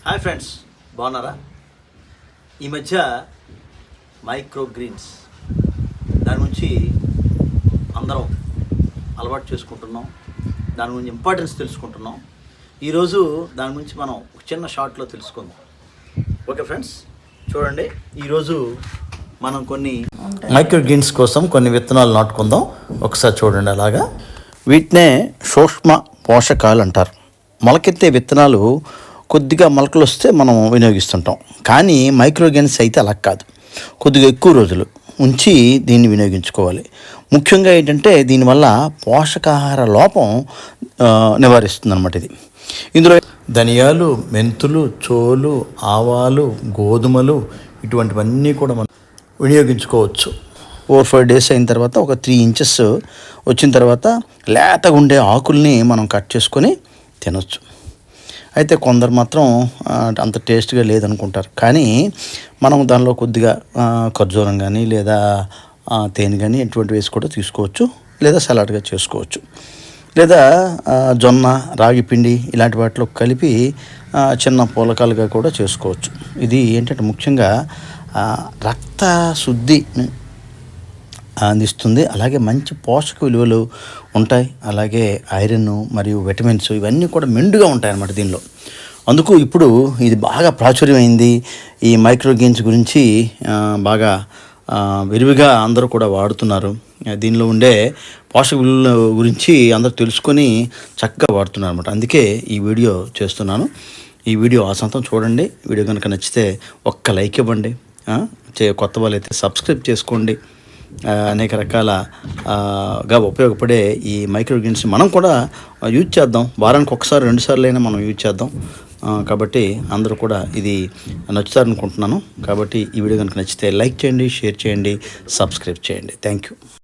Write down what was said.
Hi friends, బాగున్నారా? ఈ మధ్య మైక్రో గ్రీన్స్ దాని గురించి అందరం అలవాటు చేసుకుంటున్నాం. దాని గురించి ఇంపార్టెన్స్ తెలుసుకుంటున్నాం. ఈరోజు దాని గురించి మనం ఒక చిన్న షార్ట్లో తెలుసుకుందాం. ఓకే ఫ్రెండ్స్, చూడండి. ఈరోజు మనం కొన్ని మైక్రో గ్రీన్స్ కోసం కొన్ని విత్తనాలు నాటుకుందాం. ఒకసారి చూడండి. అలాగా వీటినే సూక్ష్మ పోషకాలు అంటారు. మొలకెత్తే విత్తనాలు కొద్దిగా మొలకలు వస్తే మనం వినియోగిస్తుంటాం. కానీ మైక్రోగ్రీన్స్ అయితే అలా కాదు, కొద్దిగా ఎక్కువ రోజులు ఉంచి దీన్ని వినియోగించుకోవాలి. ముఖ్యంగా ఏంటంటే దీనివల్ల పోషకాహార లోపం నివారిస్తుంది అన్నమాట. ఇందులో ధనియాలు, మెంతులు, చోలు, ఆవాలు, గోధుమలు ఇటువంటివన్నీ కూడా మనం వినియోగించుకోవచ్చు. 4-5 days అయిన తర్వాత ఒక 3 inches వచ్చిన తర్వాత లేతగా ఉండే ఆకుల్ని మనం కట్ చేసుకొని తినొచ్చు. అయితే కొందరు మాత్రం అంత టేస్ట్గా లేదనుకుంటారు. కానీ మనం దానిలో కొద్దిగా ఖర్జూరం కానీ లేదా తేనె కానీ ఎటువంటి వేసి కూడా తీసుకోవచ్చు, లేదా సలాడ్గా చేసుకోవచ్చు, లేదా జొన్న, రాగి పిండి ఇలాంటి వాటిలో కలిపి చిన్న పూలకాలుగా కూడా చేసుకోవచ్చు. ఇది ఏంటంటే ముఖ్యంగా రక్త శుద్ధి అందిస్తుంది. అలాగే మంచి పోషక విలువలు ఉంటాయి. అలాగే ఐరన్ మరియు విటమిన్స్ ఇవన్నీ కూడా మెండుగా ఉంటాయి అన్నమాట దీనిలో. అందుకు ఇప్పుడు ఇది బాగా ప్రాచుర్యమైంది. ఈ మైక్రోగ్రీన్స్ గురించి బాగా విరివిగా అందరూ కూడా వాడుతున్నారు. దీనిలో ఉండే పోషక విలువల గురించి అందరూ తెలుసుకొని చక్కగా వాడుతున్నారు అన్నమాట. అందుకే ఈ వీడియో చేస్తున్నాను. ఈ వీడియో ఆసంతం చూడండి. వీడియో కనుక నచ్చితే ఒక్క లైక్ ఇవ్వండి. కొత్త వాళ్ళైతే సబ్స్క్రైబ్ చేసుకోండి. అనేక రకాలగా ఉపయోగపడే ఈ మైక్రోగ్రీన్స్ మనం కూడా యూజ్ చేద్దాం. వారానికి ఒకసారి 2 సార్లు అయినా మనం యూజ్ చేద్దాం. కాబట్టి అందరూ కూడా ఇది నచ్చుతారనుకుంటున్నాను. కాబట్టి ఈ వీడియో కనుక నచ్చితే లైక్ చేయండి, షేర్ చేయండి, సబ్స్క్రైబ్ చేయండి. Thank you.